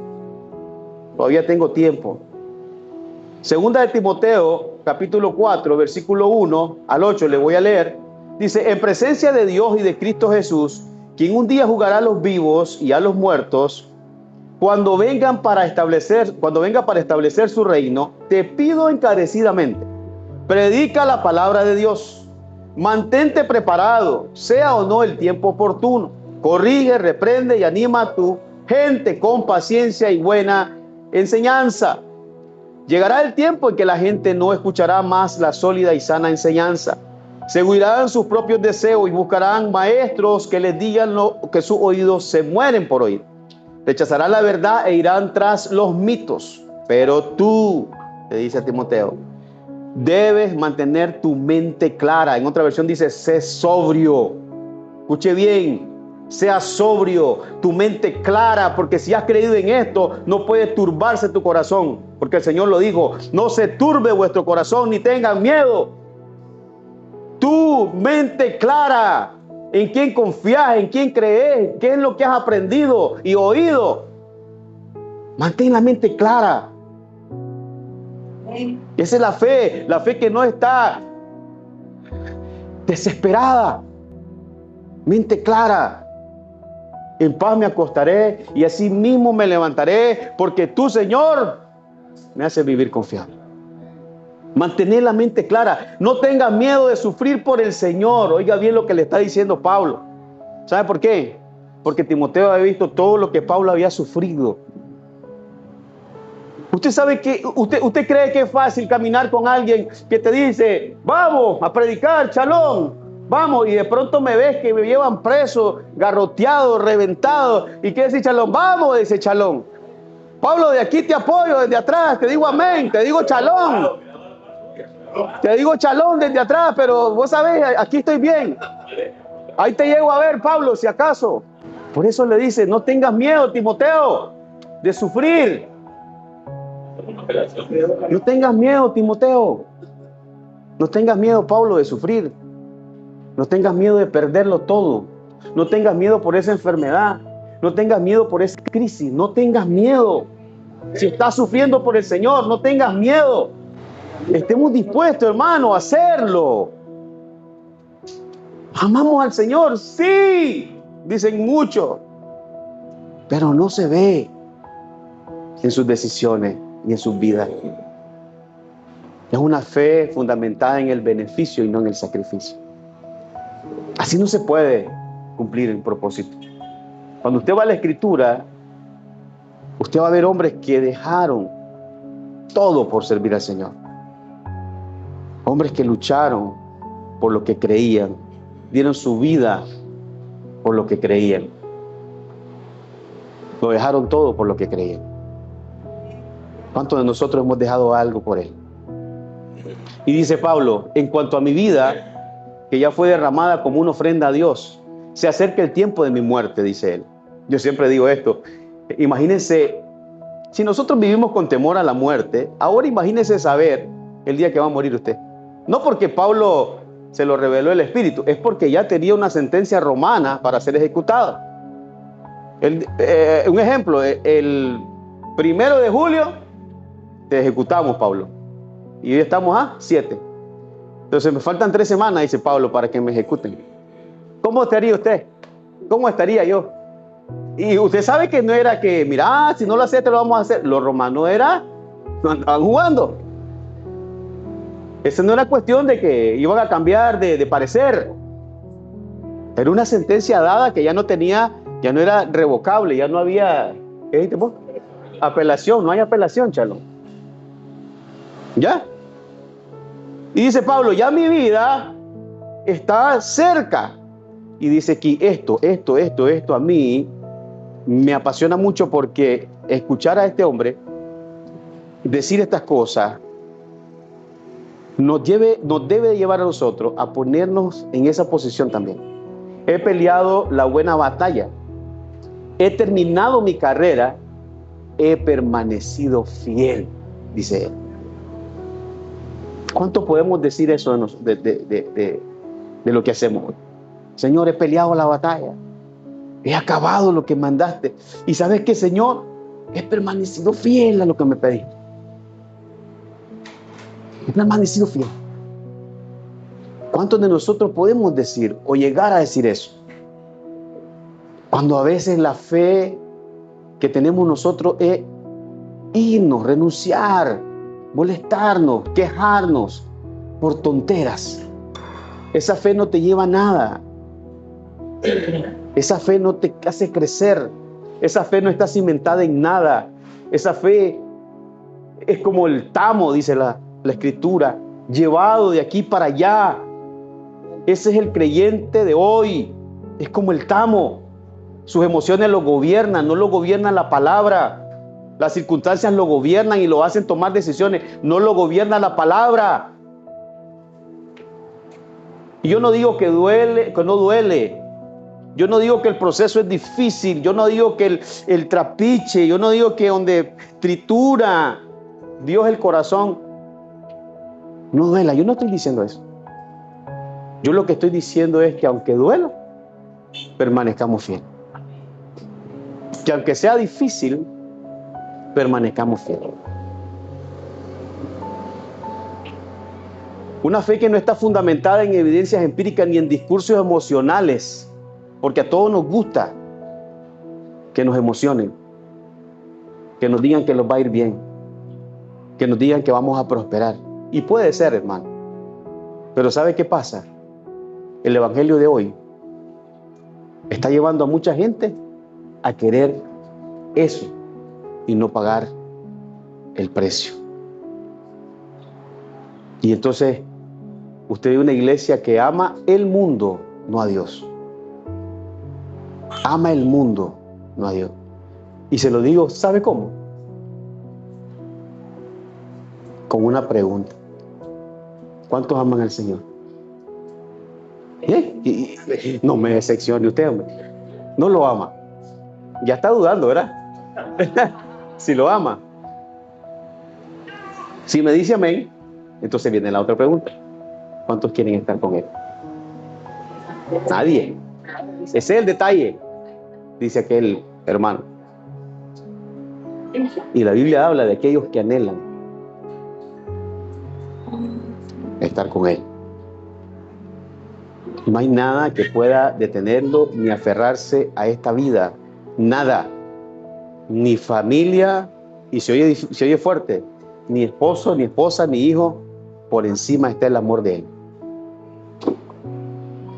todavía tengo tiempo. 2 de Timoteo, capítulo 4, versículo 1 al 8, le voy a leer. Dice, en presencia de Dios y de Cristo Jesús, quien un día juzgará a los vivos y a los muertos, Cuando venga para establecer su reino, te pido encarecidamente, predica la palabra de Dios, mantente preparado, sea o no el tiempo oportuno, corrige, reprende y anima a tu gente con paciencia y buena enseñanza. Llegará el tiempo en que la gente no escuchará más la sólida y sana enseñanza. Seguirán sus propios deseos y buscarán maestros que les digan lo que sus oídos se mueren por oír. Rechazarán la verdad e irán tras los mitos. Pero tú, le dice a Timoteo, debes mantener tu mente clara. En otra versión dice, sé sobrio. Escuche bien, sea sobrio, tu mente clara, porque si has creído en esto, no puede turbarse tu corazón. Porque el Señor lo dijo, no se turbe vuestro corazón ni tengan miedo. Tu mente clara, en quién confías, en quién crees, qué es lo que has aprendido y oído. Mantén la mente clara. Esa es la fe que no está desesperada. Mente clara. En paz me acostaré y así mismo me levantaré, porque tú, Señor, me haces vivir confiado. Mantener la mente clara. No tengas miedo de sufrir por el Señor. Oiga bien lo que le está diciendo Pablo. ¿Sabe por qué? Porque Timoteo había visto todo lo que Pablo había sufrido. Usted sabe que, usted cree que es fácil caminar con alguien que te dice, vamos a predicar, Chalón, vamos, y de pronto me ves que me llevan preso, garroteado, reventado, y qué decir, Chalón, vamos, dice Chalón. Pablo, de aquí te apoyo, desde atrás, te digo amén, te digo Chalón. Te digo Chalón desde atrás, pero vos sabés, aquí estoy bien. Ahí te llego a ver, Pablo, si acaso. Por eso le dice, no tengas miedo, Timoteo, de sufrir. No tengas miedo, Timoteo. No tengas miedo, Pablo, de sufrir. No tengas miedo de perderlo todo. No tengas miedo por esa enfermedad. No tengas miedo por esa crisis. No tengas miedo. Si estás sufriendo por el Señor, no tengas miedo. Estemos dispuestos, hermano, a hacerlo. ¿Amamos al Señor? Sí, dicen muchos. Pero no se ve en sus decisiones y en sus vidas. Es una fe fundamentada en el beneficio y no en el sacrificio. Así no se puede cumplir el propósito. Cuando usted va a la Escritura, usted va a ver hombres que dejaron todo por servir al Señor. Hombres que lucharon por lo que creían, dieron su vida por lo que creían. Lo dejaron todo por lo que creían. ¿Cuántos de nosotros hemos dejado algo por Él? Y dice Pablo, en cuanto a mi vida, que ya fue derramada como una ofrenda a Dios, se acerca el tiempo de mi muerte, dice él. Yo siempre digo esto, imagínense, si nosotros vivimos con temor a la muerte, ahora imagínense saber el día que va a morir usted. No porque Pablo se lo reveló el Espíritu, es porque ya tenía una sentencia romana para ser ejecutada. Un ejemplo, el 1 de julio te ejecutamos, Pablo, y hoy estamos a 7. Entonces me faltan 3 semanas, dice Pablo, para que me ejecuten. ¿Cómo estaría usted? ¿Cómo estaría yo? Y usted sabe que no era que, mira, si no lo haces, te lo vamos a hacer. Los romanos no andaban jugando. Esa no era cuestión de que iban a cambiar de parecer. Era una sentencia dada que ya no era revocable, ya no había, ¿qué dijiste vos? Apelación, no hay apelación, Chalón. ¿Ya? Y dice Pablo, ya mi vida está cerca. Y dice aquí, esto a mí me apasiona mucho, porque escuchar a este hombre decir estas cosas nos debe llevar a nosotros a ponernos en esa posición también. He peleado la buena batalla, he terminado mi carrera, he permanecido fiel, dice él. ¿Cuánto podemos decir eso de lo que hacemos hoy? Señor, he peleado la batalla, he acabado lo que mandaste, y ¿sabes qué, Señor? He permanecido fiel a lo que me pediste. He permanecido fiel. ¿Cuántos de nosotros podemos decir o llegar a decir eso? Cuando a veces la fe que tenemos nosotros es irnos, renunciar, molestarnos, quejarnos por tonteras. Esa fe no te lleva a nada. Esa fe no te hace crecer. Esa fe no está cimentada en nada. Esa fe es como el tamo, dice la Escritura, llevado de aquí para allá. Ese es el creyente de hoy. Es como el tamo. Sus emociones lo gobiernan, no lo gobierna la palabra. Las circunstancias lo gobiernan y lo hacen tomar decisiones. No lo gobierna la palabra. Y yo no digo que duele, que no duele. Yo no digo que el proceso es difícil. Yo no digo que el trapiche. Yo no digo que donde tritura Dios el corazón no duela. Yo no estoy diciendo eso. Yo lo que estoy diciendo es que aunque duela, permanezcamos fieles. Que aunque sea difícil, permanezcamos fieles. Una fe que no está fundamentada en evidencias empíricas ni en discursos emocionales, porque a todos nos gusta que nos emocionen, que nos digan que nos va a ir bien, que nos digan que vamos a prosperar. Y puede ser, hermano. Pero ¿sabe qué pasa? El evangelio de hoy está llevando a mucha gente a querer eso y no pagar el precio. Y entonces usted ve una iglesia que ama el mundo, no a Dios. Ama el mundo, no a Dios. Y se lo digo, ¿sabe cómo? Con una pregunta. ¿Cuántos aman al Señor? No me decepcione usted, hombre. No lo ama. Ya está dudando, ¿verdad? Si lo ama. Si me dice amén, entonces viene la otra pregunta. ¿Cuántos quieren estar con Él? Nadie. Ese es el detalle, dice aquel hermano. Y la Biblia habla de aquellos que anhelan estar con Él. No hay nada que pueda detenerlo ni aferrarse a esta vida. Nada. Ni familia, y se oye fuerte, ni esposo, ni esposa, ni hijo. Por encima está el amor de Él.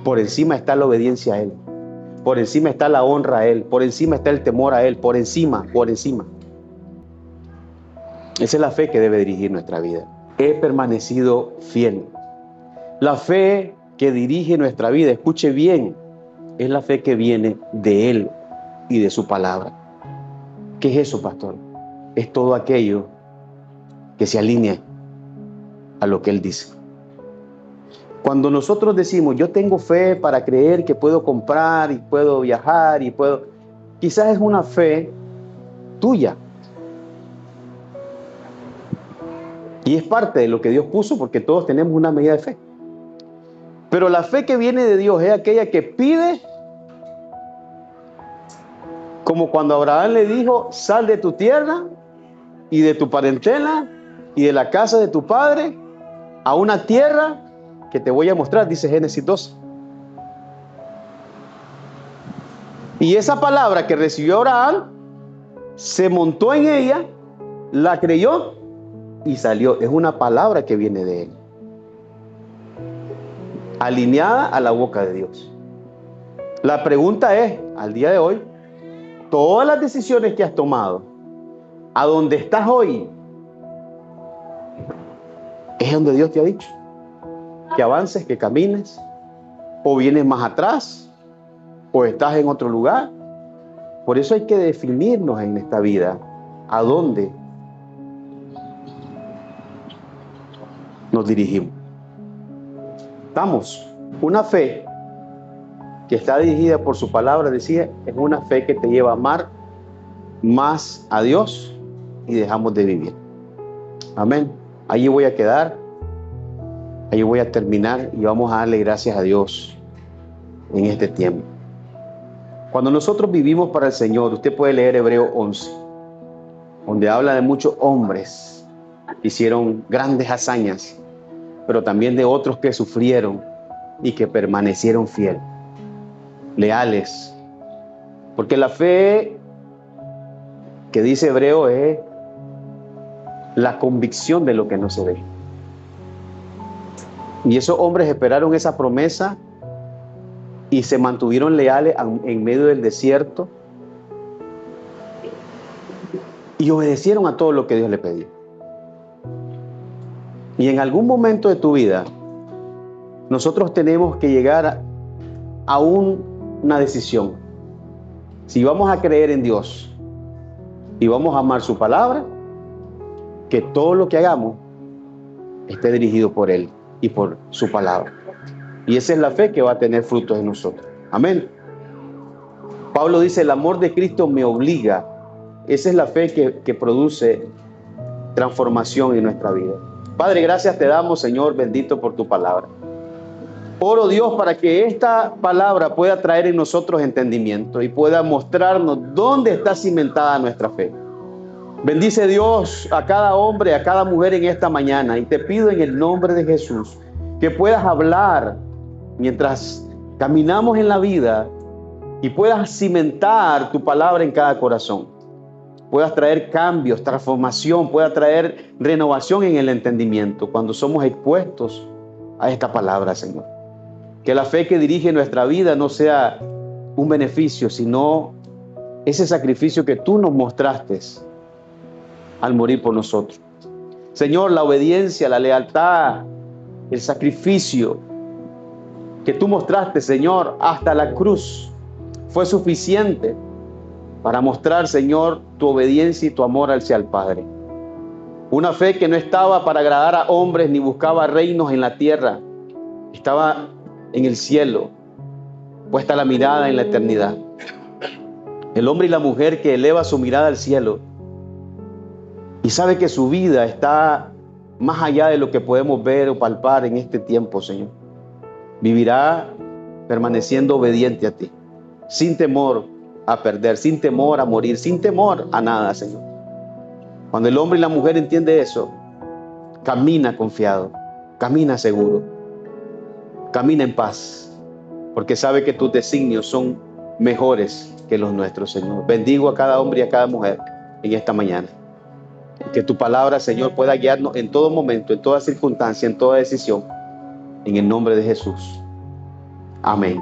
Por encima está la obediencia a Él. Por encima está la honra a Él. Por encima está el temor a Él. Por encima, por encima. Esa es la fe que debe dirigir nuestra vida. He permanecido fiel. La fe que dirige nuestra vida, escuche bien, es la fe que viene de Él y de su palabra. ¿Qué es eso, pastor? Es todo aquello que se alinea a lo que Él dice. Cuando nosotros decimos, yo tengo fe para creer que puedo comprar y puedo viajar y puedo... Quizás es una fe tuya. Y es parte de lo que Dios puso porque todos tenemos una medida de fe. Pero la fe que viene de Dios es aquella que pide, como cuando Abraham le dijo, sal de tu tierra y de tu parentela y de la casa de tu padre a una tierra que te voy a mostrar, dice Génesis 12. Y esa palabra que recibió Abraham, se montó en ella, la creyó y salió. Es una palabra que viene de Él, alineada a la boca de Dios. La pregunta es, al día de hoy, todas las decisiones que has tomado, a donde estás hoy, es donde Dios te ha dicho que avances, que camines, o vienes más atrás, o estás en otro lugar. Por eso hay que definirnos en esta vida a dónde nos dirigimos. Estamos. Una fe que está dirigida por su palabra, decía, es una fe que te lleva a amar más a Dios y dejamos de vivir. Amén. Allí voy a quedar. Ahí voy a terminar y vamos a darle gracias a Dios en este tiempo. Cuando nosotros vivimos para el Señor, usted puede leer Hebreo 11, donde habla de muchos hombres que hicieron grandes hazañas, pero también de otros que sufrieron y que permanecieron fieles, leales. Porque la fe que dice Hebreo es la convicción de lo que no se ve. Y esos hombres esperaron esa promesa y se mantuvieron leales en medio del desierto y obedecieron a todo lo que Dios le pedía. Y en algún momento de tu vida, nosotros tenemos que llegar a una decisión. Si vamos a creer en Dios y vamos a amar su palabra, que todo lo que hagamos esté dirigido por Él y por su palabra. Y esa es la fe que va a tener frutos en nosotros. Amén. Pablo dice, el amor de Cristo me obliga. Esa es la fe que produce transformación en nuestra vida. Padre, gracias te damos, Señor, bendito por tu palabra. Oro, Dios, para que esta palabra pueda traer en nosotros entendimiento y pueda mostrarnos dónde está cimentada nuestra fe. Bendice, Dios, a cada hombre, a cada mujer en esta mañana, y te pido en el nombre de Jesús que puedas hablar mientras caminamos en la vida y puedas cimentar tu palabra en cada corazón. Puedas traer cambios, transformación, pueda traer renovación en el entendimiento cuando somos expuestos a esta palabra, Señor. Que la fe que dirige nuestra vida no sea un beneficio, sino ese sacrificio que tú nos mostraste al morir por nosotros. Señor, la obediencia, la lealtad, el sacrificio que tú mostraste, Señor, hasta la cruz, fue suficiente para mostrar, Señor, tu obediencia y tu amor hacia el Padre. Una fe que no estaba para agradar a hombres ni buscaba reinos en la tierra. Estaba en el cielo, puesta la mirada en la eternidad. El hombre y la mujer que eleva su mirada al cielo y sabe que su vida está más allá de lo que podemos ver o palpar en este tiempo, Señor. Vivirá permaneciendo obediente a ti, sin temor a perder, sin temor a morir, sin temor a nada, Señor. Cuando el hombre y la mujer entiende eso, camina confiado, camina seguro, camina en paz, porque sabe que tus designios son mejores que los nuestros, Señor. Bendigo a cada hombre y a cada mujer en esta mañana. Que tu palabra, Señor, pueda guiarnos en todo momento, en toda circunstancia, en toda decisión. En el nombre de Jesús. Amén.